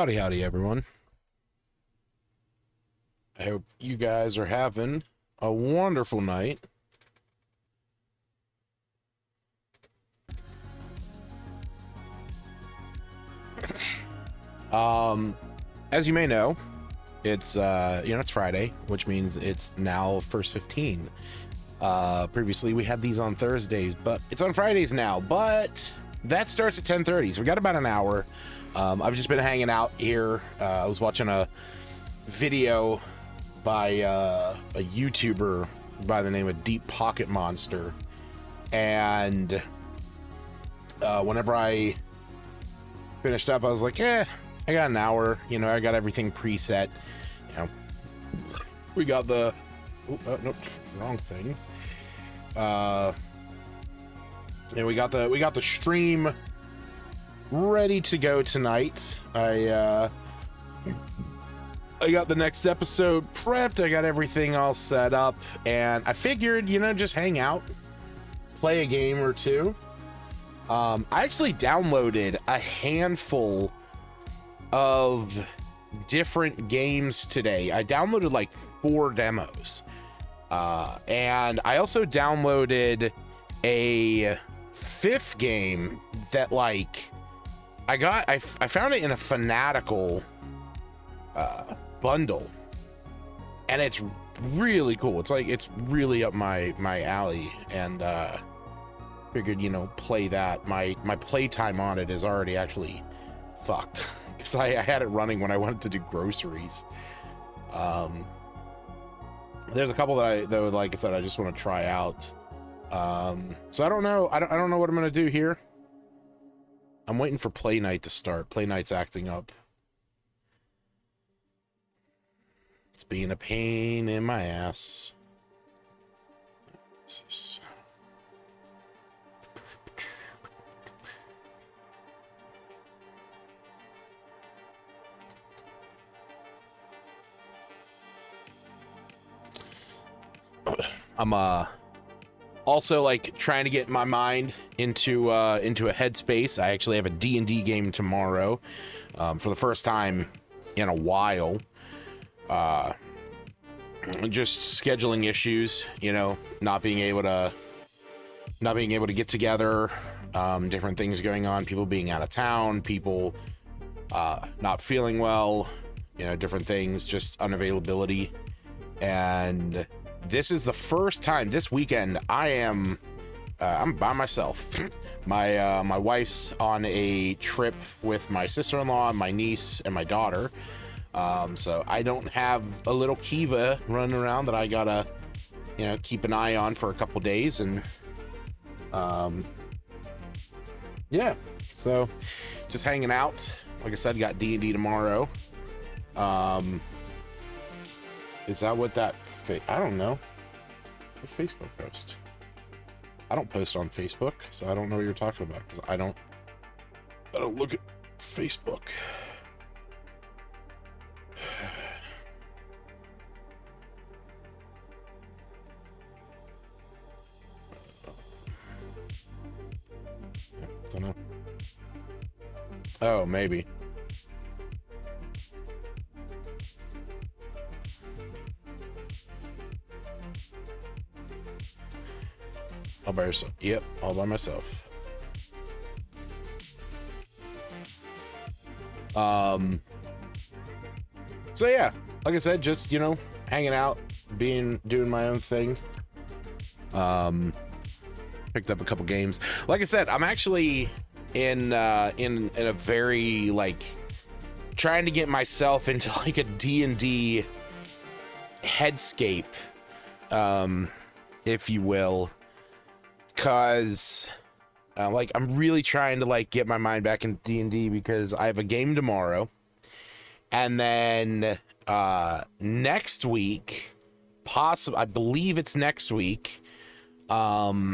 Howdy, howdy, everyone. I hope you guys are having a wonderful night. As you may know, it's it's Friday, which means it's now first 15. Previously we had these on Thursdays, but it's on Fridays now. But that starts at 10:30, so we got about an hour. I've just been hanging out here. I was watching a video by a YouTuber by the name of Deep Pocket Monster, and whenever I finished up, I was like, I got an hour. I got everything preset. We got the nope, wrong thing. And we got the stream ready to go tonight. I got the next episode prepped. I got everything all set up, and I figured, just hang out, play a game or two. I actually downloaded a handful of different games today. I downloaded like 4 demos. And I also downloaded a 5th game that I found it in a Fanatical bundle, and it's really cool. It's really up my alley, and figured play that. My playtime on it is already actually fucked because I had it running when I wanted to do groceries. There's a couple that like I said, I just want to try out. So I don't know. I don't know what I'm gonna do here. I'm waiting for Play Night to start. Play Night's acting up. It's being a pain in my ass. What's this? I'm also trying to get my mind into a headspace. I actually have a D&D game tomorrow, for the first time in a while. Just scheduling issues, not being able to get together, different things going on, people being out of town, people not feeling well, different things, just unavailability. And this is the first time this weekend I'm by myself. My wife's on a trip with my sister-in-law, my niece, and my daughter. So I don't have a little Kiva running around that I gotta, keep an eye on for a couple days. And yeah, so just hanging out. Like I said, got D&D tomorrow. Is that what that I don't know. What Facebook post? I don't post on Facebook, so I don't know what you're talking about, because I don't look at Facebook. Don't know. Oh, maybe. All by yourself. Yep, all by myself. So yeah, like I said, just hanging out, doing my own thing. Picked up a couple games. Like I said, I'm actually in a very trying to get myself into a D&D headscape, if you will. Because I'm really trying to get my mind back in D&D, because I have a game tomorrow, and then next week, I believe it's next week, a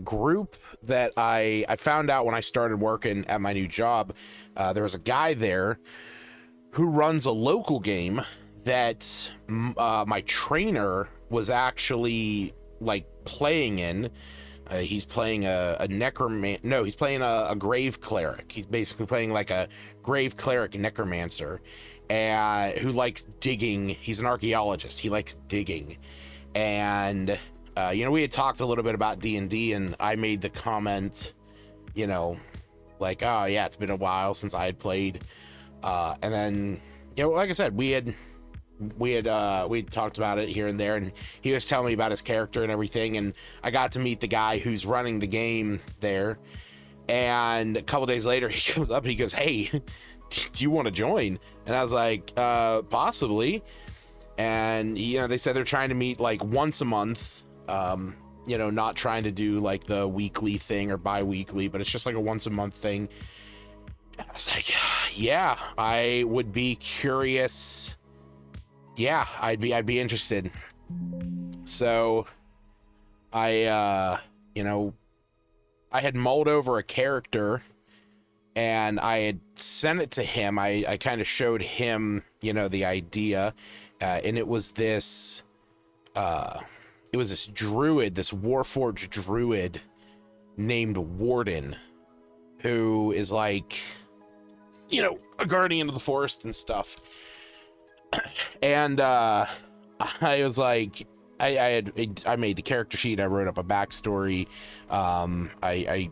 group that I found out when I started working at my new job. There was a guy there who runs a local game that my trainer was actually playing in. He's playing a necromancer. No, he's playing a grave cleric. He's basically playing like a grave cleric necromancer, and who likes digging. He's an archaeologist. He likes digging, and we had talked a little bit about D&D, and I made the comment, like, oh yeah, it's been a while since I had played, and then like I said, we had talked about it here and there, and he was telling me about his character and everything, and I got to meet the guy who's running the game there, and a couple days later he comes up and he goes, hey, do you want to join? And I was like, possibly. And they said they're trying to meet like once a month, not trying to do like the weekly thing or bi-weekly, but it's just like a once a month thing. And I was like, yeah, I would be curious. Yeah, I'd be interested. So I had mulled over a character, and I had sent it to him. I kind of showed him, the idea, and it was this druid, this Warforged druid named Warden, who is like, a guardian of the forest and stuff. And I was like, I made the character sheet. I wrote up a backstory. I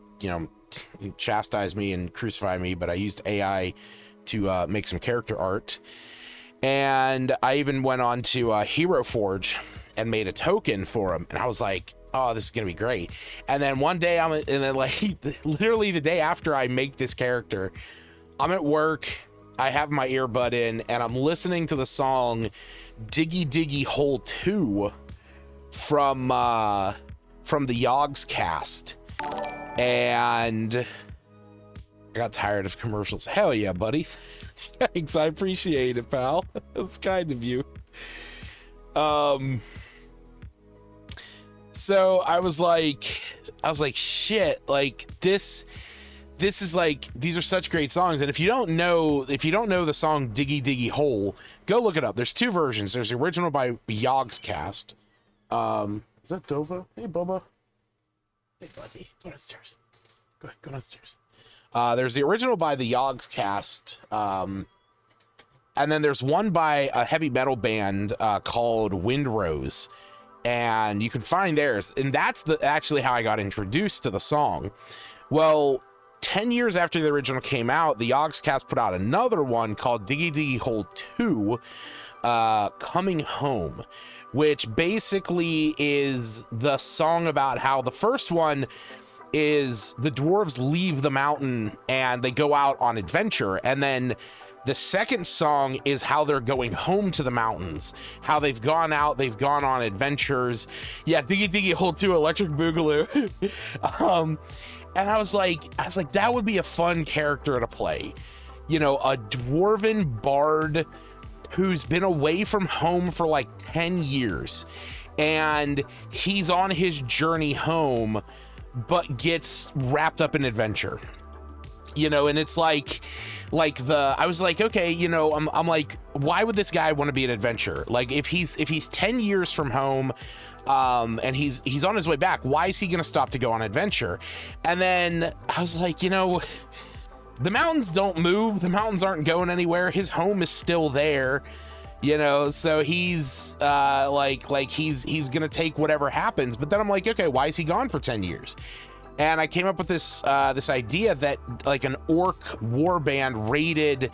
chastise me and crucify me, but I used AI to make some character art. And I even went on to Hero Forge and made a token for him. And I was like, oh, this is gonna be great. And then one day literally the day after I make this character, I'm at work. I have my earbud in, and I'm listening to the song Diggy Diggy Hole 2 from the Yogg's cast, and I got tired of commercials. Hell yeah, buddy. Thanks, I appreciate it, pal. That's kind of you. So I was like, shit, like this is like, these are such great songs. And if you don't know the song Diggy Diggy Hole, go look it up. There's two versions. There's the original by Yogg's cast. Is that Dova? Hey, Bubba. Hey, buddy. Go downstairs. Go ahead, go downstairs. There's the original by the Yogg's cast. And then there's one by a heavy metal band called Windrose. And you can find theirs. And that's actually how I got introduced to the song. Well, 10 years after the original came out, the Yogg's cast put out another one called Diggy Diggy Hole 2, Coming Home, which basically is the song about how the first one is the dwarves leave the mountain and they go out on adventure, and then the second song is how they're going home to the mountains, how they've gone out, they've gone on adventures. Yeah, Diggy Diggy Hole 2, Electric Boogaloo. And I was like, that would be a fun character to play. A dwarven bard who's been away from home for like 10 years. And he's on his journey home, but gets wrapped up in adventure. And it's I was like, okay, I'm like, why would this guy want to be an adventurer? Like, if he's 10 years from home, and he's on his way back, why is he gonna stop to go on adventure? And then I was like, the mountains don't move, the mountains aren't going anywhere, his home is still there, so he's he's gonna take whatever happens. But then I'm like, okay, why is he gone for 10 years? And I came up with this idea that like an orc warband raided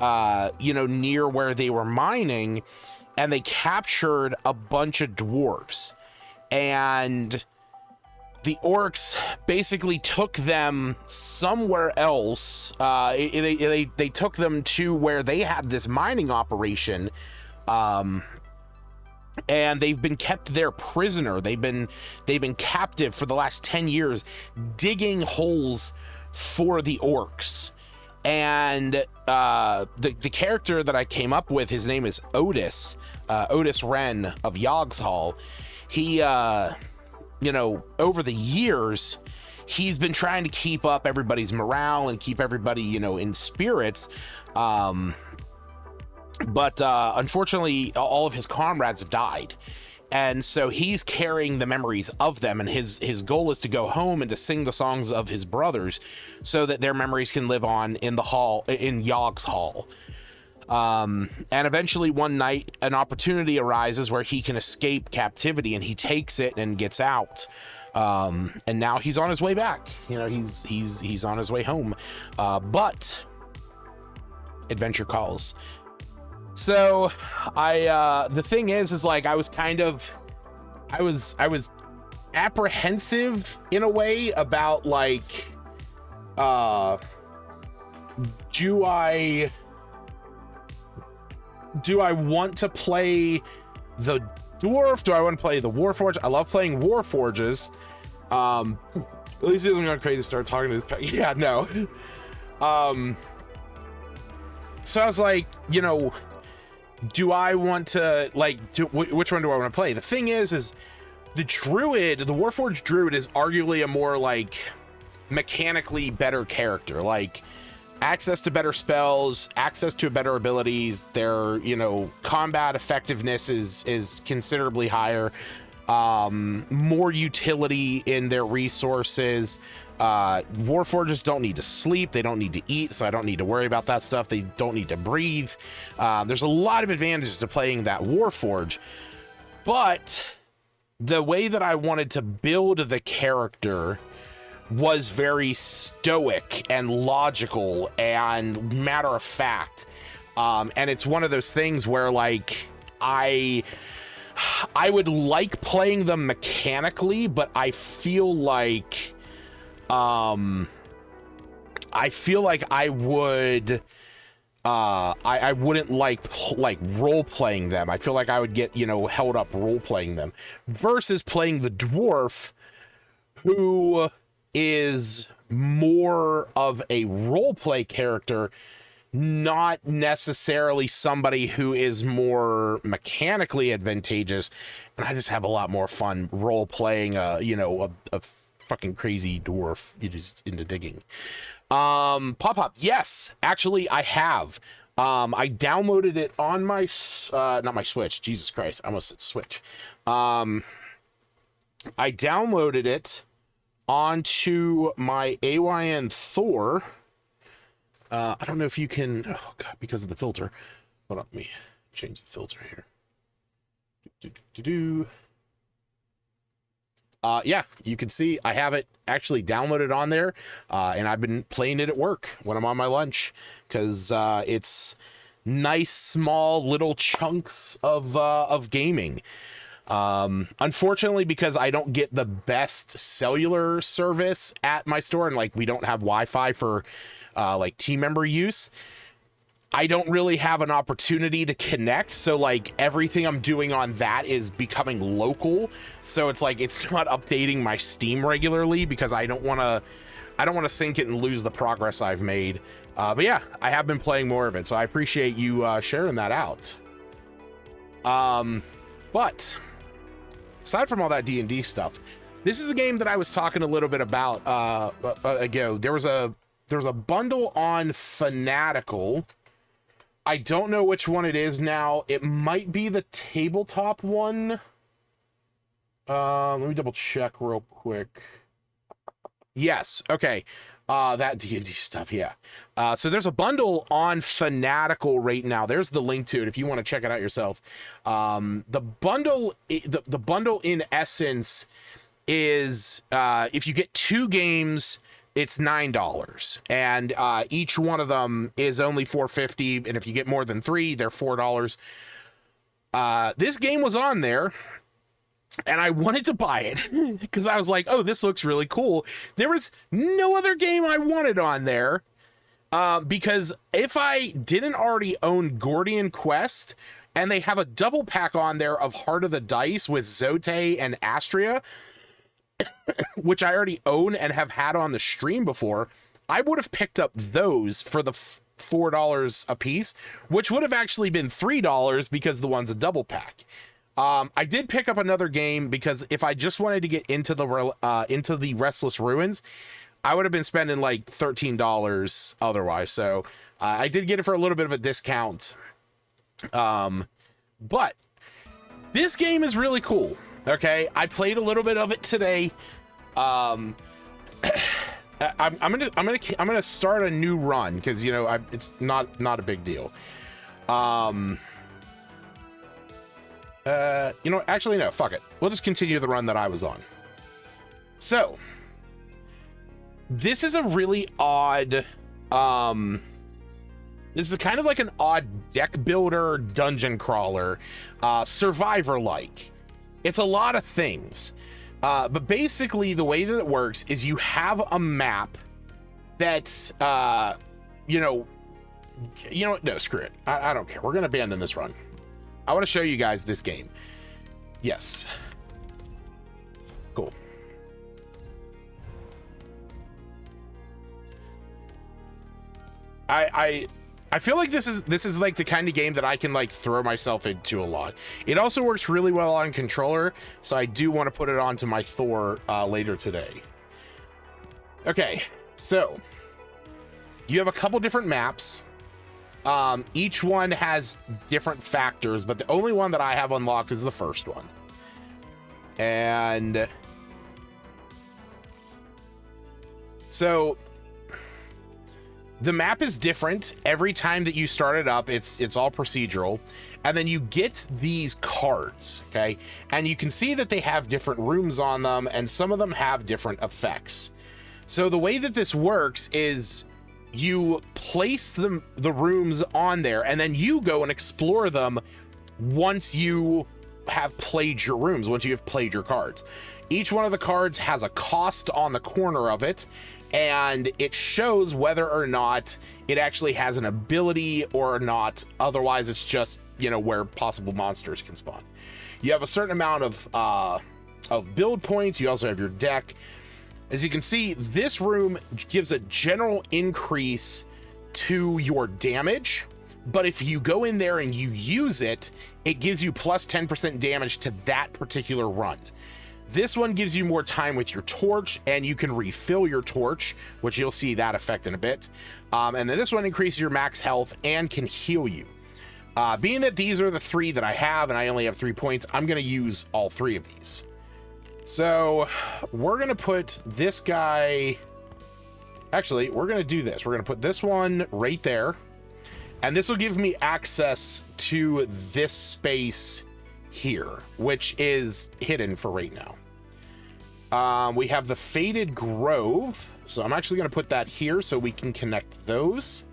near where they were mining, and they captured a bunch of dwarves, and the orcs basically took them somewhere else. They took them to where they had this mining operation, and they've been kept there prisoner. They've been captive for the last 10 years, digging holes for the orcs. And the character that I came up with, his name is Otis Wren of Yogg's Hall. He over the years, he's been trying to keep up everybody's morale and keep everybody in spirits, but unfortunately all of his comrades have died, And so he's carrying the memories of them, and his goal is to go home and to sing the songs of his brothers so that their memories can live on in the hall, in Yogg's hall. And eventually one night an opportunity arises where he can escape captivity, and he takes it and gets out. And now he's on his way back. You know, he's on his way home. But adventure calls. So the thing is like, I was apprehensive in a way about like, do I want to play the dwarf? Do I want to play the Warforged? I love playing Warforges. At least he doesn't go crazy, start talking to his pet. Yeah, no. So I was like, you know, do I want to like which one do I want to play? The thing is the druid, the Warforged druid, is arguably a more like mechanically better character, like access to better spells, access to better abilities. Their, you know, combat effectiveness is considerably higher, more utility in their resources. Warforgers don't need to sleep, they don't need to eat, so I don't need to worry about that stuff. They don't need to breathe. There's a lot of advantages to playing that Warforge, but the way that I wanted to build the character was very stoic and logical and matter of fact. And it's one of those things where like I would like playing them mechanically, but I feel like I would I wouldn't like role playing them. I feel like I would get, you know, held up role playing them versus playing the dwarf, who is more of a role play character, not necessarily somebody who is more mechanically advantageous. And I just have a lot more fun role playing you know, a fucking crazy dwarf just into digging. Pop, yes, actually I have. I downloaded it on my not my Switch, Jesus Christ, I almost said Switch. I downloaded it onto my AYN Thor. I don't know if you can, oh god, because of the filter. Hold on, let me change the filter here. Yeah, you can see I have it actually downloaded on there, and I've been playing it at work when I'm on my lunch, because it's nice, small, little chunks of gaming. Unfortunately, because I don't get the best cellular service at my store, and like we don't have Wi-Fi for like team member use, I don't really have an opportunity to connect. So like everything I'm doing on that is becoming local. So it's like, it's not updating my Steam regularly because I don't want to sync it and lose the progress I've made. But yeah, I have been playing more of it. So I appreciate you sharing that out. But aside from all that D&D stuff, this is the game that I was talking a little bit about ago. There was a bundle on Fanatical. I don't know which one it is now. It might be the tabletop one. Let me double check real quick. Yes, okay. That D&D stuff, yeah. So there's a bundle on Fanatical right now. There's the link to it if you want to check it out yourself. The bundle in essence is if you get 2 games, it's $9, and each one of them is only $4.50, and if you get more than 3, they're $4. This game was on there, and I wanted to buy it because I was like, oh, this looks really cool. There was no other game I wanted on there, because if I didn't already own Gordian Quest, and they have a double pack on there of Heart of the Dice with Zote and Astria, which I already own and have had on the stream before, I would have picked up those for the $4 a piece, which would have actually been $3 because the one's a double pack. I did pick up another game because if I just wanted to get into the Restless Ruins, I would have been spending like $13 otherwise. So I did get it for a little bit of a discount. But This game is really cool. Okay, I played a little bit of it today. I'm gonna start a new run because, you know, it's not a big deal. You know, actually no, fuck it. We'll just continue the run that I was on. So this is a really odd, this is kind of like an odd deck builder, dungeon crawler, survivor-like. It's a lot of things. But basically the way that it works is you have a map that's, you know, no, screw it. I don't care. We're going to abandon this run. I want to show you guys this game. Yes. Cool. I feel like this is like the kind of game that I can like throw myself into a lot. It also works really well on controller, so I do want to put it onto my Thor later today. Okay, so you have a couple different maps. Each one has different factors, but the only one that I have unlocked is the first one. And so the map is different every time that you start it up. It's all procedural, and then you get these cards, okay? And you can see that they have different rooms on them, and some of them have different effects. So the way that this works is you place the rooms on there, and then you go and explore them once you have played your rooms, once you have played your cards. Each one of the cards has a cost on the corner of it, and it shows whether or not it actually has an ability or not. Otherwise, it's just, you know, where possible monsters can spawn. You have a certain amount of build points. You also have your deck. As you can see, this room gives a general increase to your damage, but if you go in there and you use it, it gives you plus 10% damage to that particular run. This one gives you more time with your torch, and you can refill your torch, which you'll see that effect in a bit. And then this one increases your max health and can heal you. Being that these are the three that I have, and I only have 3 points, I'm going to use all three of these. So we're going to put this guy, actually, we're going to do this. We're going to put this one right there, and this will give me access to this space here, which is hidden for right now. We have the Faded Grove, so I'm actually going to put that here so we can connect those.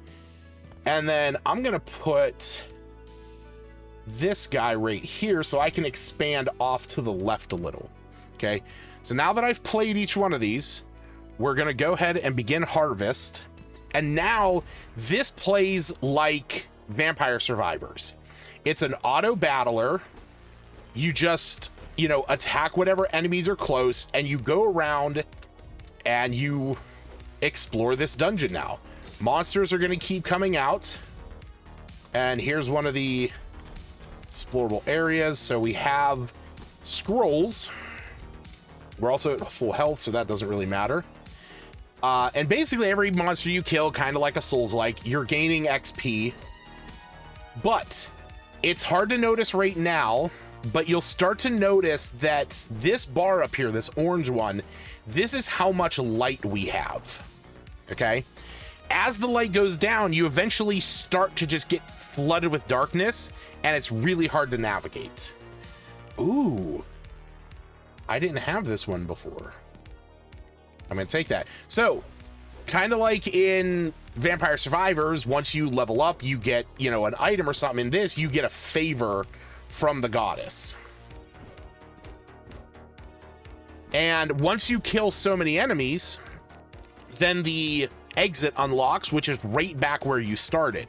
And then I'm going to put this guy right here so I can expand off to the left a little. Okay, so now that I've played each one of these, we're going to go ahead and begin Harvest. And now this plays like Vampire Survivors. It's an auto battler. You just, you know, attack whatever enemies are close, and you go around and you explore this dungeon now. Monsters are going to keep coming out. And here's one of the explorable areas. So we have scrolls. We're also at full health, so that doesn't really matter. And basically every monster you kill, kind of like a Souls-like, you're gaining XP. But it's hard to notice right now, but you'll start to notice that this bar up here, this orange one, this is how much light we have. Okay? As the light goes down, you eventually start to just get flooded with darkness, and it's really hard to navigate. Ooh. I didn't have this one before. I'm going to take that. So, kind of like in Vampire Survivors, once you level up, you get, you know, an item or something. In this, you get a favor from the goddess. And once you kill so many enemies, then the exit unlocks, which is right back where you started.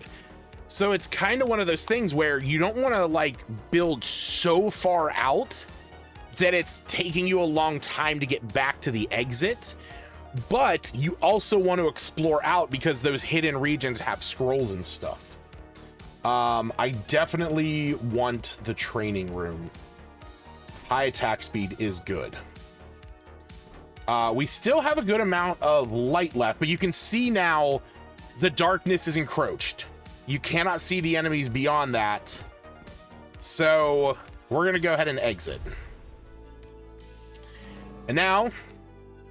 So it's kind of one of those things where you don't want to like build so far out that it's taking you a long time to get back to the exit, but you also want to explore out because those hidden regions have scrolls and stuff. I definitely want the training room. High attack speed is good. We still have a good amount of light left, but you can see now the darkness is encroached. You cannot see the enemies beyond that. So We're going to go ahead and exit. And now,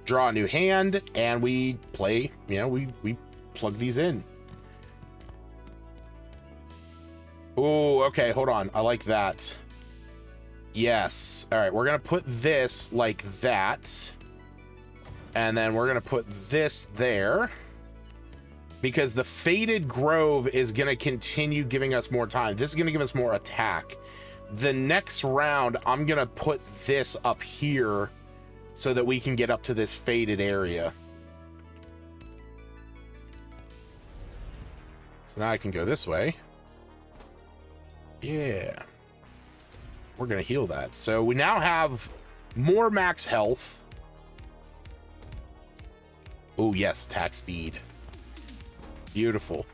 draw a new hand, and we play, you know, we plug these in. Oh, okay, hold on. I like that. Yes. All right, we're going to put this like that. And then we're going to put this there. Because the Faded Grove is going to continue giving us more time. This is going to give us more attack. The next round, I'm going to put this up here so that we can get up to this faded area. So now I can go this way. Yeah. We're going to heal that. So we now have more max health. Oh, yes, attack speed. Beautiful.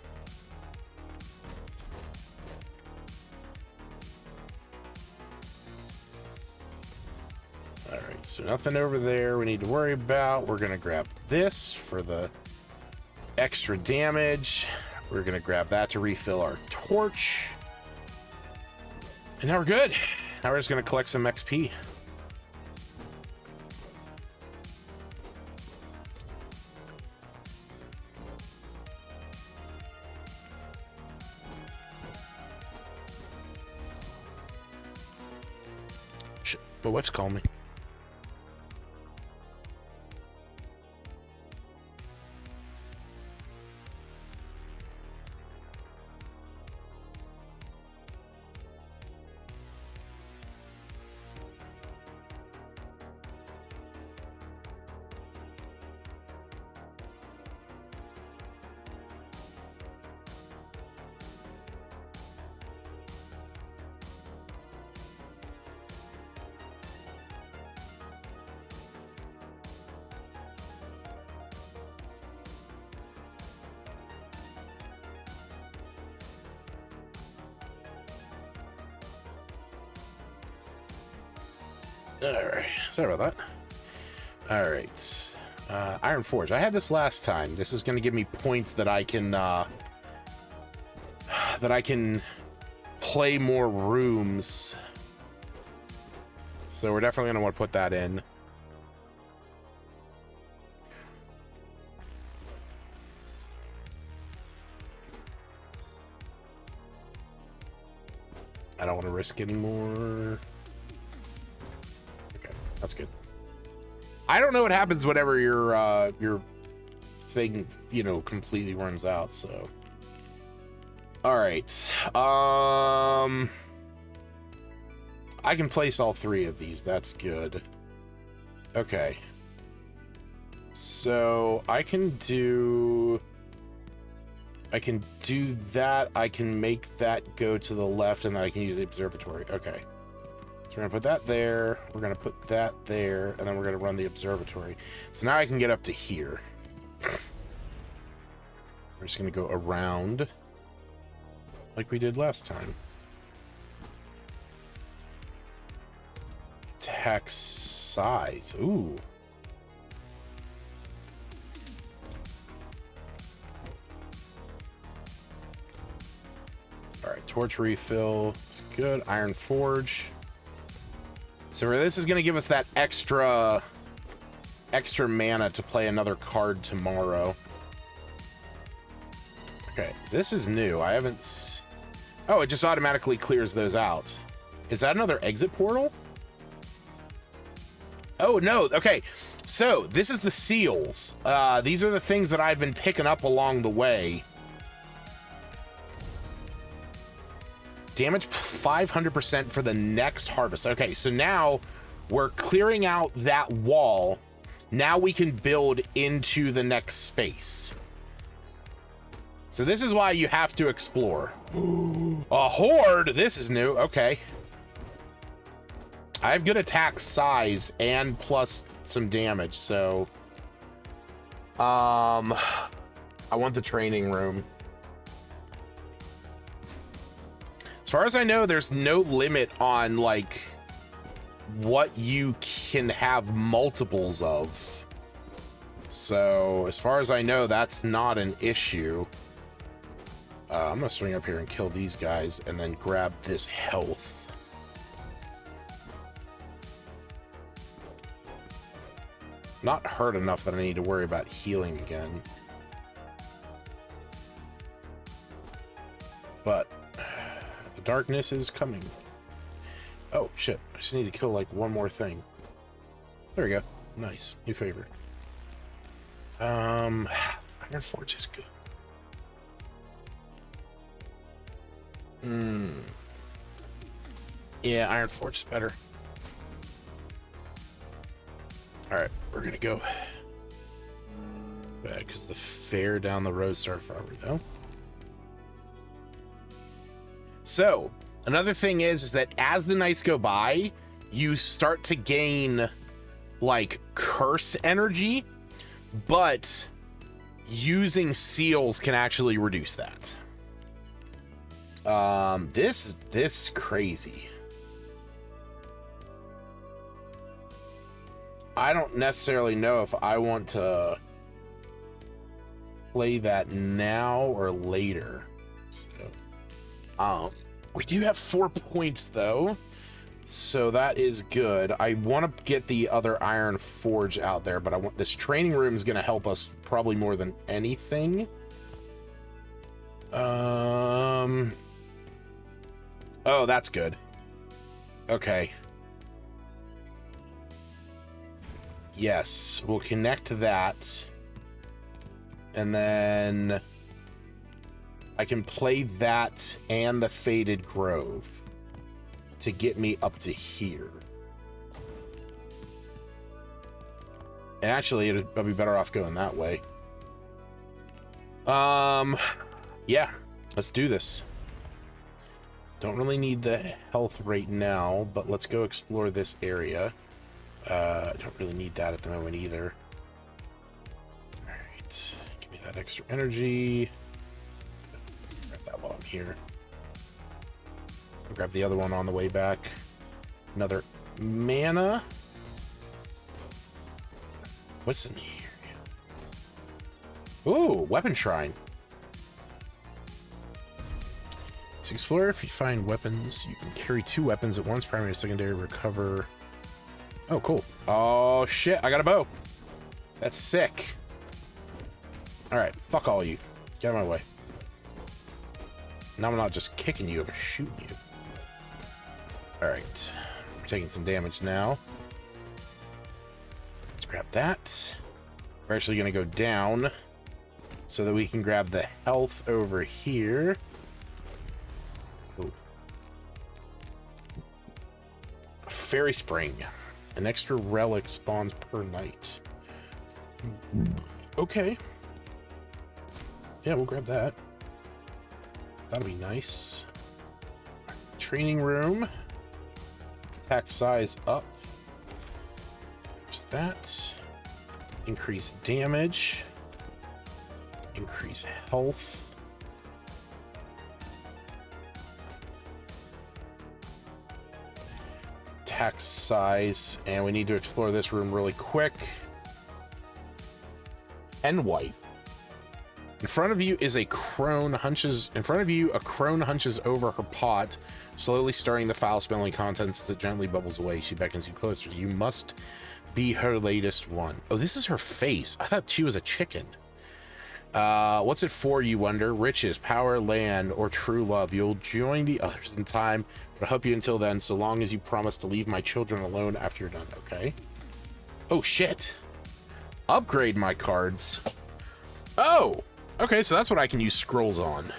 All right, so nothing over there we need to worry about. We're going to grab this for the extra damage. We're going to grab that to refill our torch. And now we're good. Now we're just going to collect some XP. Shit, my wife's calling me. Alright, sorry about that. Alright, Iron Forge. I had this last time. This is going to give me points that I can play more rooms. So we're definitely going to want to put that in. I don't want to risk anymore. That's good. I don't know what happens whenever your thing, you know, completely runs out, so. All right. I can place all three of these. That's good. Okay. So I can do that. I can make that go to the left, and then I can use the observatory. Okay. So we're going to put that there, we're going to put that there, and then we're going to run the observatory. So now I can get up to here. We're just going to go around like we did last time. Attack size. Ooh. All right, torch refill. It's good. Iron Forge. So this is going to give us that extra mana to play another card tomorrow. Okay, this is new. I haven't... Oh, it just automatically clears those out. Is that another exit portal? Oh, no. Okay, so this is the seals. These are the things that I've been picking up along the way. Damage 500% for the next harvest. Okay, so now we're clearing out that wall. Now we can build into the next space. So this is why you have to explore. A horde! This is new. Okay. I have good attack size and plus some damage, so... I want the training room. As far as I know, there's no limit on, like, what you can have multiples of. So, as far as I know, that's not an issue. I'm gonna swing up here and kill these guys and then grab this health. Not hurt enough that I need to worry about healing again. But the darkness is coming. Oh, shit. I just need to kill, like, one more thing. There we go. Nice. New favorite. Iron Forge is good. Yeah, Iron Forge is better. Alright, we're gonna go back because the fair down the road started forever though. So, another thing is that as the nights go by, you start to gain like curse energy, but using seals can actually reduce that. This is crazy. I don't necessarily know if I want to play that now or later. So, we do have 4 points though, so that is good. I want to get the other Iron Forge out there, but I want this training room is going to help us probably more than anything. Oh, that's good. Okay. Yes, we'll connect that. And then I can play that and the Faded Grove to get me up to here. And actually, I'll be better off going that way. Yeah, let's do this. Don't really need the health right now, but let's go explore this area. Don't really need that at the moment either. All right, give me that extra energy. Grab that while I'm here. I'll grab the other one on the way back. Another mana. What's in here? Ooh, weapon shrine. So explore, if you find weapons, you can carry 2 weapons at once, primary and secondary, recover. Oh, cool. Oh, shit. I got a bow. That's sick. All right. Fuck all you. Get out of my way. Now I'm not just kicking you. I'm shooting you. All right. We're taking some damage now. Let's grab that. We're actually going to go down so that we can grab the health over here. Ooh. Fairy Spring. An extra relic spawns per night. Okay. Yeah, we'll grab that. That'll be nice. Training room. Attack size up. There's that. Increase damage. Increase health. Attack size, and we need to explore this room really quick. And wife. In front of you is a crone hunches. In front of you, a crone hunches over her pot, slowly stirring the foul-smelling contents as it gently bubbles away. She beckons you closer. You must be her latest one. Oh, this is her face. I thought she was a chicken. What's it for, you wonder? Riches, power, land, or true love? You'll join the others in time, but I hope you until then, so long as you promise to leave my children alone after you're done, okay? Oh, shit. Upgrade my cards. Oh! Okay, so that's what I can use scrolls on.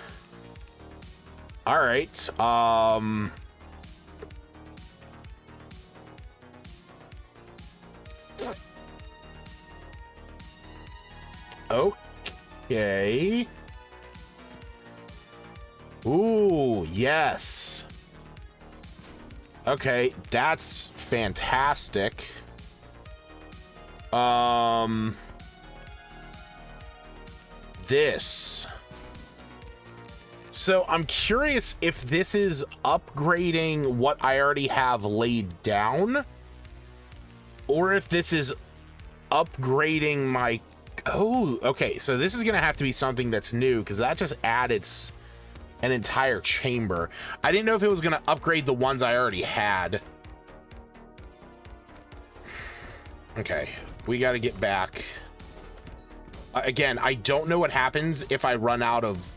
Alright, okay. Ooh, yes. Okay, that's fantastic. This. So I'm curious if this is upgrading what I already have laid down, or if this is upgrading my... Oh, okay. So this is going to have to be something that's new, because that just added an entire chamber. I didn't know if it was going to upgrade the ones I already had. Okay. We got to get back. Again, I don't know what happens if I run out of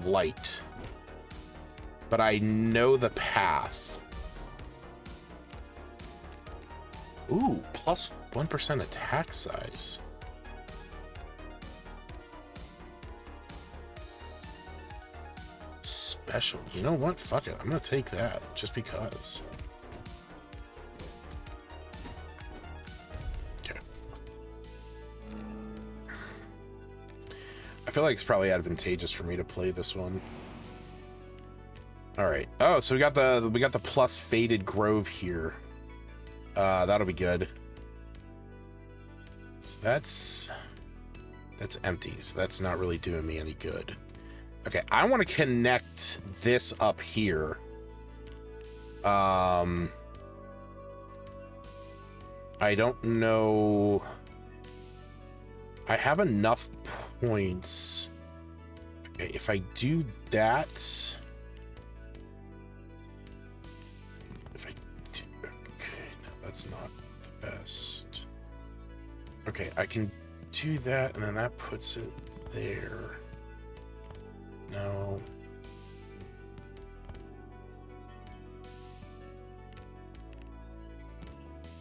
light, but I know the path. Ooh, plus 1% attack size. Special. You know what? Fuck it. I'm gonna take that just because. Okay. I feel like it's probably advantageous for me to play this one. All right. Oh, so we got the plus Faded Grove here. That'll be good. So that's empty. So that's not really doing me any good. Okay, I want to connect this up here. I don't know. I have enough points. Okay, if I do that. If I do. Okay, no, that's not the best. Okay, I can do that, and then that puts it there. No.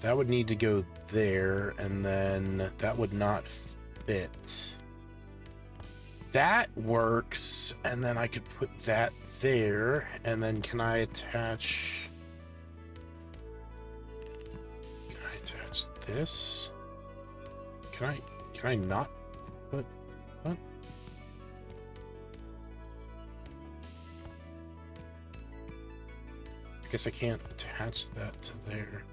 That would need to go there, and then that would not fit. That works, and then I could put that there, and then can I attach... Can I attach this? Can I not put... What? I guess I can't attach that to there.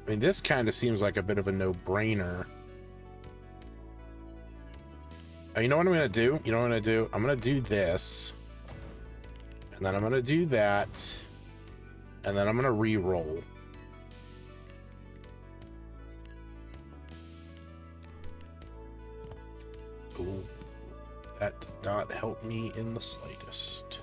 I mean, this kind of seems like a bit of a no-brainer. You know what I'm going to do? You know what I'm going to do? I'm going to do this. And then I'm going to do that. And then I'm going to re-roll. Ooh, that does not help me in the slightest.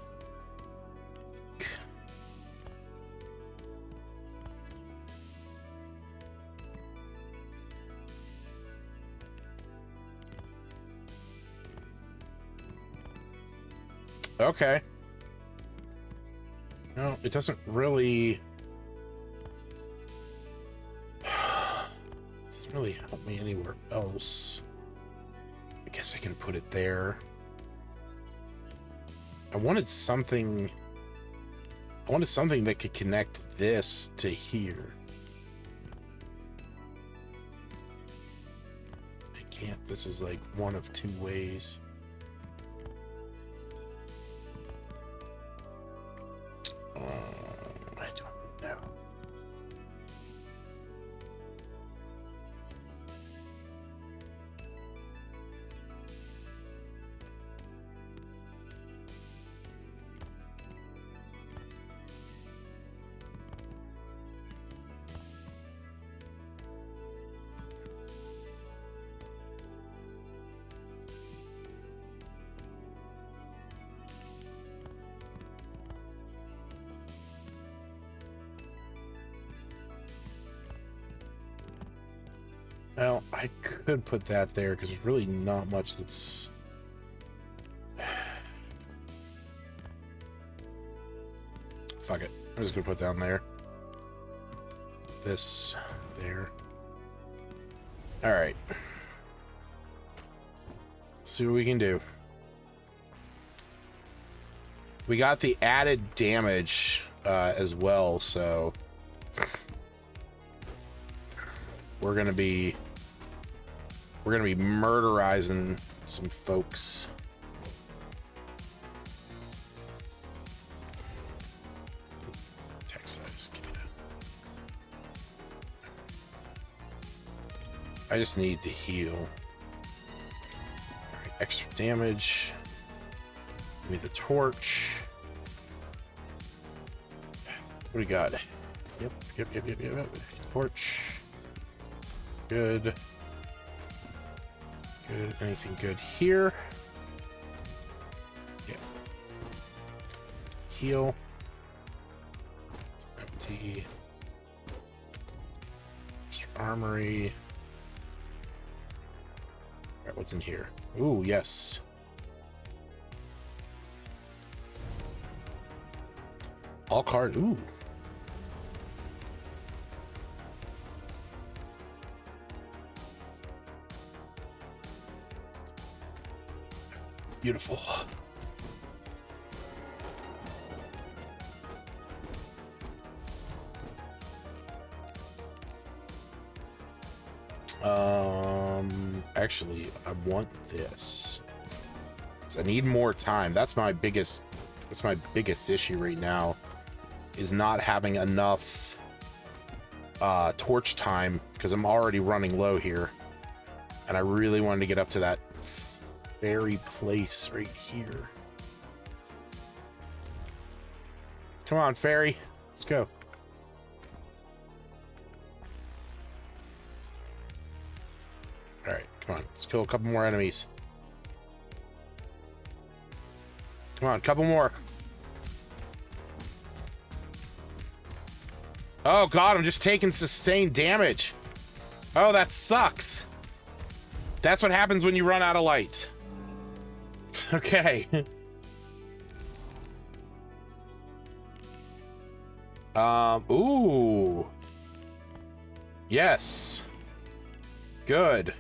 Okay. No, it doesn't really... It doesn't really help me anywhere else. I guess I can put it there. I wanted something that could connect this to here. I can't. This is like one of two ways. I don't know. Well, I could put that there because there's really not much that's... Fuck it. I'm just going to put down there. This there. Alright. See what we can do. We got the added damage as well, so... We're gonna be murderizing some folks. Text size, give me that. I just need to heal. All right, extra damage. Give me the torch. What do we got? Yep. Torch. Good. Good. Anything good here? Yeah. Heal. Empty. Armory. All right, what's in here? Ooh, yes. All card. Ooh. Beautiful. Actually, I want this. 'Cause I need more time. That's my biggest issue right now, is not having enough torch time, because I'm already running low here. And I really wanted to get up to that fairy place right here. Come on, fairy. Let's go. Alright, come on. Let's kill a couple more enemies. Come on, a couple more. Oh god, I'm just taking sustained damage. Oh, that sucks. That's what happens when you run out of light. Okay. Ooh. Yes. Good.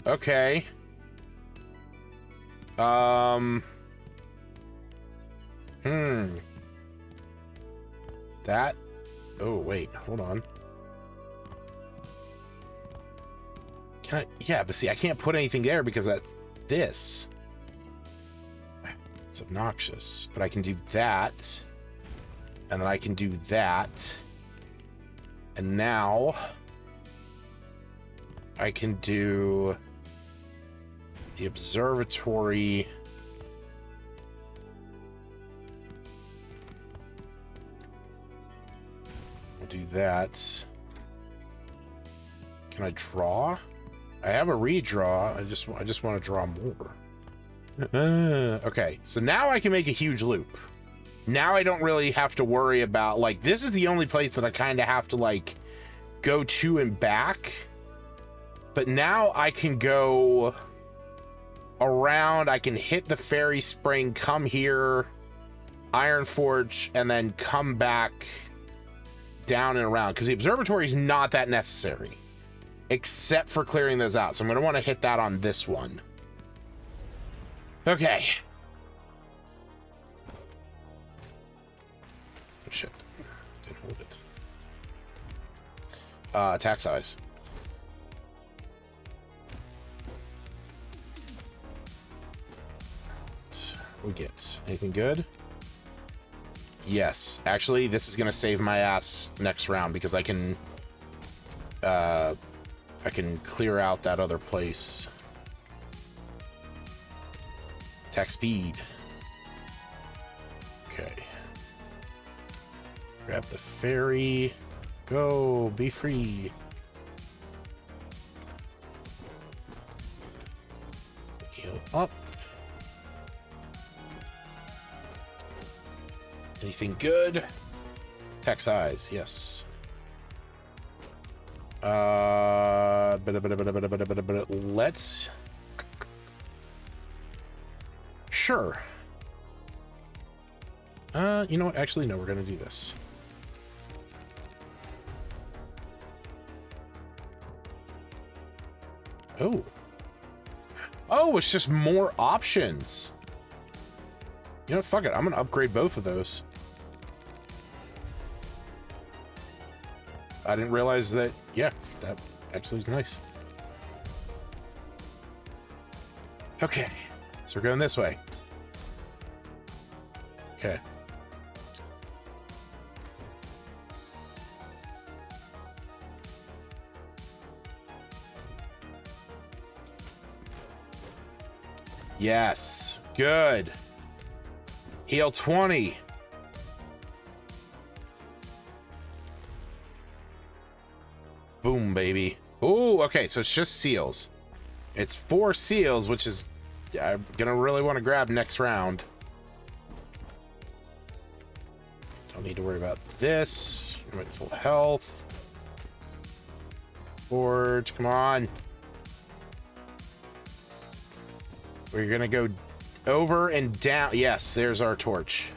Okay. That. Oh, wait. Hold on. Can I? Yeah, but see, I can't put anything there because this. It's obnoxious. But I can do that. And then I can do that. And now I can do the observatory. I'll do that. Can I draw? I have a redraw. I just want to draw more. Okay, so now I can make a huge loop. Now I don't really have to worry about, like, this is the only place that I kind of have to, like, go to and back. But now I can go around. I can hit the fairy spring, come here, Iron Forge, and then come back down and around. Because the observatory is not that necessary, except for clearing those out. So I'm going to want to hit that on this one. Okay. Oh, shit. Didn't hold it. Attack size. We get anything good? Yes. Actually, this is going to save my ass next round because I can clear out that other place. Attack speed. Okay. Grab the fairy. Go. Be free. Heal up. Anything good? Attack size. Yes. Let's. Sure. You know what? Actually, no, we're gonna do this. Oh. Oh, it's just more options. You know, fuck it. I'm gonna upgrade both of those. I didn't realize that. Yeah, that actually is nice. Okay. So we're going this way. Okay. Yes. Good. Heal 20. Boom, baby. Oh, okay. So it's just seals. It's 4 seals, which is I'm gonna really want to grab next round. Don't need to worry about this. I'm at full health. Forge, come on. We're gonna go over and down. Yes, there's our torch.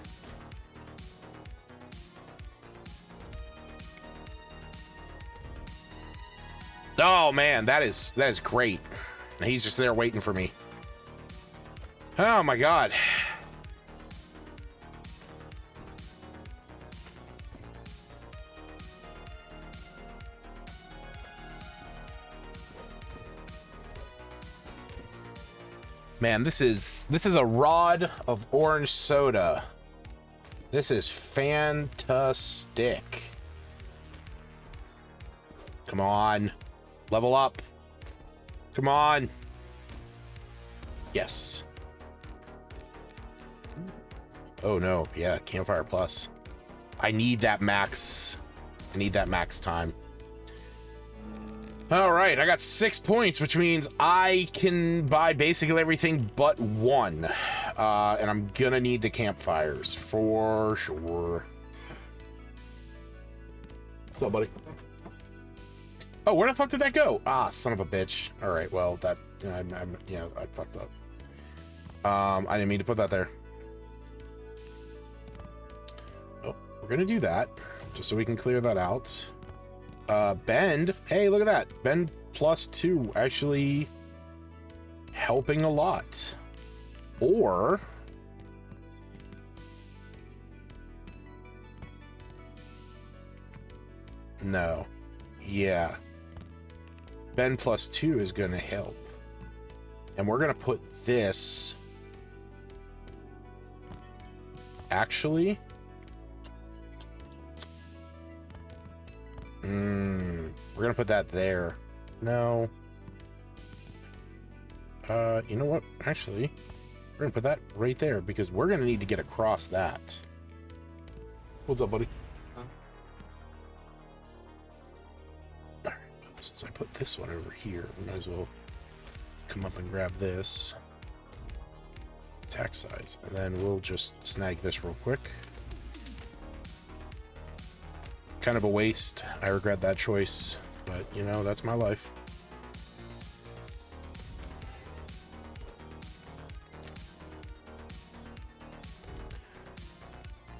Oh man, that is great. He's just there waiting for me. Oh my god. Man, this is a rod of orange soda. This is fantastic. Come on. Level up. Come on. Yes. Oh no, yeah, Campfire Plus. I need that max. I need that max time. All right, I got 6 points, which means I can buy basically everything but one. And I'm gonna need the campfires for sure. What's up, buddy? Oh, where the fuck did that go? Ah, son of a bitch. All right, well, that, yeah, I fucked up. I didn't mean to put that there. Oh, we're gonna do that just so we can clear that out. Bend. Hey, look at that. Bend +2 actually helping a lot. Or no. Yeah. Bend +2 is going to help. And we're going to put this actually we're gonna put that there. No. You know what? Actually, we're gonna put that right there because we're gonna need to get across that. What's up, buddy? Huh? Alright, since I put this one over here, we might as well come up and grab this. Attack size. And then we'll just snag this real quick. Kind of a waste. I regret that choice, but you know, that's my life.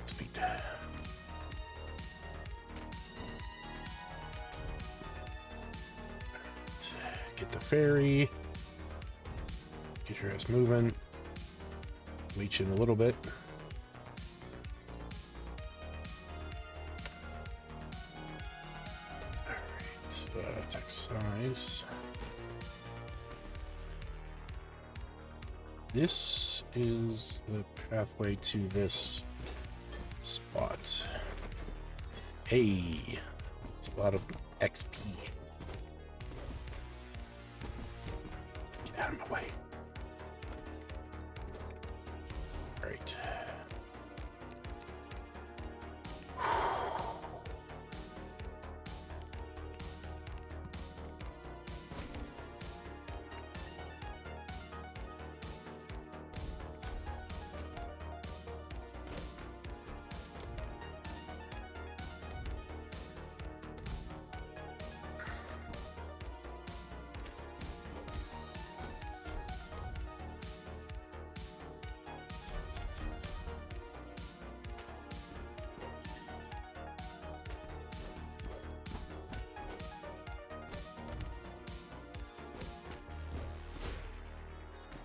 Speed. Let's get the ferry. Get your ass moving. Leech in a little bit. Attack size. This is the pathway to this spot. Hey, it's a lot of XP. Get out of my way. All right.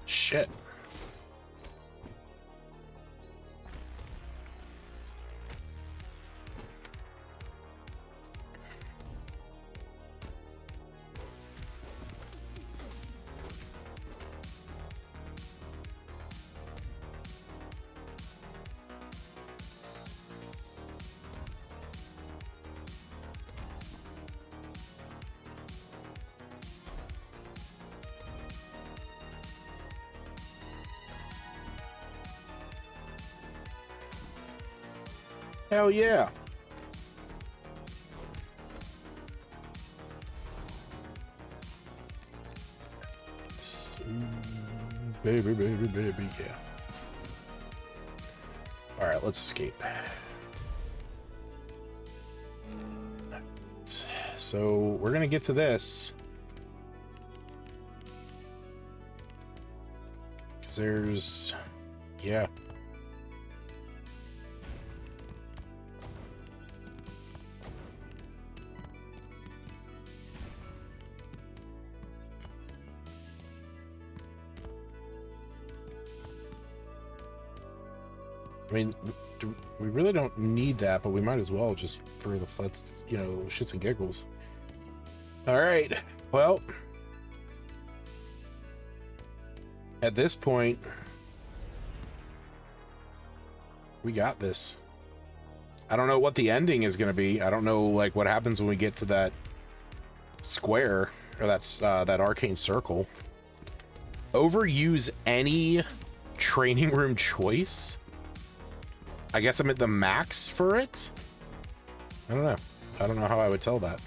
Shit. Hell yeah. baby, baby, baby, yeah. All right, let's escape. So we're gonna get to this. Because there's... yeah. I mean, we really don't need that, but we might as well just for the futs, you know, shits and giggles. All right. Well, at this point, we got this. I don't know what the ending is going to be. I don't know, like, what happens when we get to that square, or that's that arcane circle. Overuse any training room choice? I guess I'm at the max for it? I don't know. I don't know how I would tell that.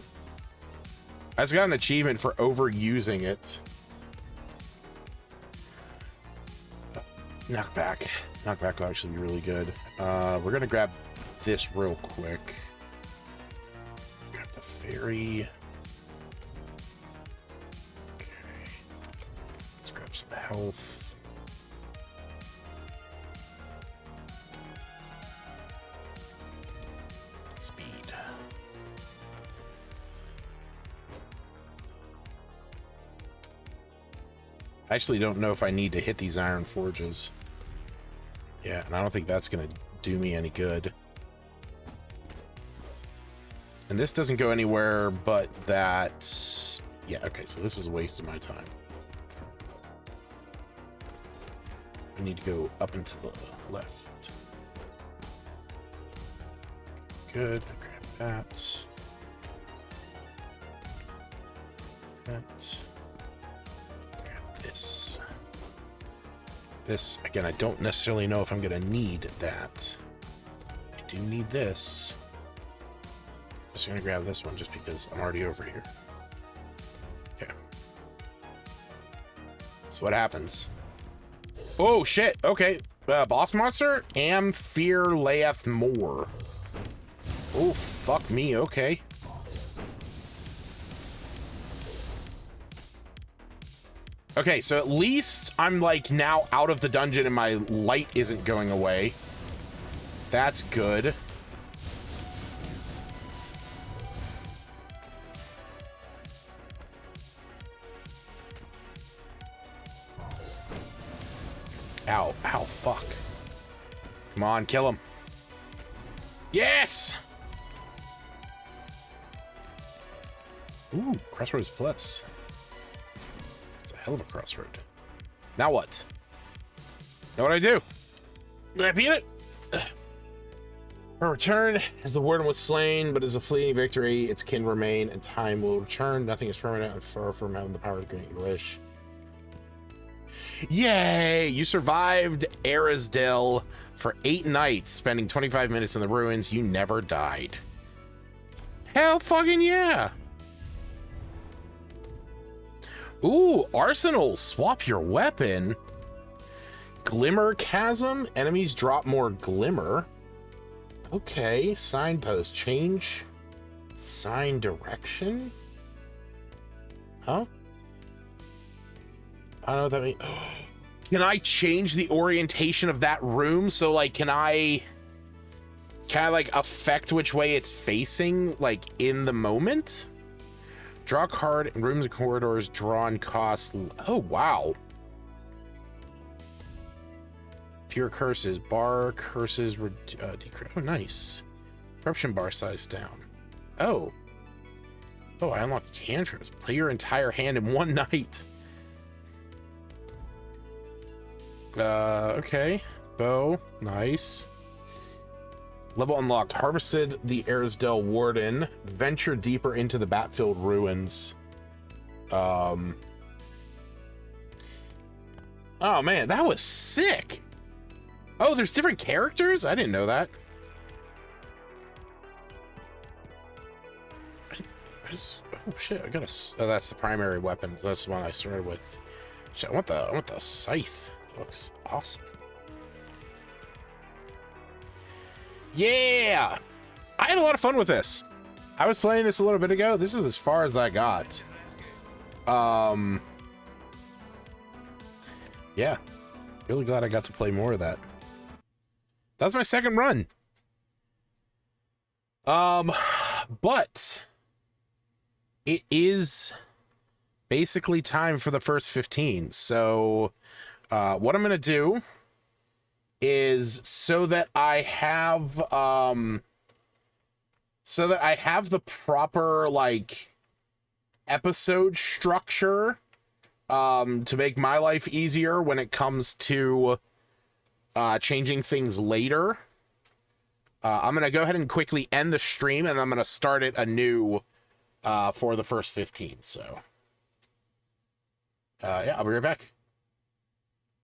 I just got an achievement for overusing it. Knockback. Knockback will actually be really good. We're gonna grab this real quick. Grab the fairy. Okay. Let's grab some health. Speed. I actually don't know if I need to hit these iron forges. Yeah, and I don't think that's gonna do me any good. And this doesn't go anywhere but that... yeah, okay, so this is a waste of my time. I need to go up and to the left. Good, grab that. That. Grab this. This, again, I don't necessarily know if I'm gonna need that. I do need this. I'm just gonna grab this one just because I'm already over here. Okay. So what happens? Oh shit, okay. Boss monster? Am fear layeth more. Oh, fuck me, okay. Okay, so at least I'm, like, now out of the dungeon and my light isn't going away. That's good. Ow, ow, fuck. Come on, kill him. Yes! Ooh, Crossroads Plus. It's a hell of a crossroad. Now what? Know what I do? Did I beat it? A return as the warden was slain, but as a fleeting victory, its kin remain, and time will return. Nothing is permanent, and far from having the power to grant your wish. Yay! You survived Arisdale for 8 nights, spending 25 minutes in the ruins. You never died. Hell fucking yeah! Ooh, arsenal. Swap your weapon. Glimmer chasm. Enemies drop more glimmer. Okay, signpost. Change sign direction. Huh? I don't know what that means. Can I change the orientation of that room? So, like, can I like affect which way it's facing, like, in the moment? Draw a card in rooms and corridors. Drawn cost. Oh, wow. Fewer curses. Bar curses. Oh, nice. Corruption bar size down. Oh. Oh, I unlocked cantrips. Play your entire hand in one night. Okay. Bow. Nice. Level unlocked. Harvested the Arisdale Warden. Venture deeper into the Batfield ruins. Oh man, that was sick. Oh, there's different characters? I didn't know that. Oh shit, I got a... oh, that's the primary weapon. That's the one I started with. Shit, I want the scythe. It looks awesome. Yeah! I had a lot of fun with this. I was playing this a little bit ago. This is as far as I got. Yeah. Really glad I got to play more of that. That was my second run. But it is basically time for the first 15. So, what I'm going to do is so that I have the proper, like, episode structure, to make my life easier when it comes to, changing things later. I'm going to go ahead and quickly end the stream, and I'm going to start it anew, for the first 15, so. Yeah, I'll be right back.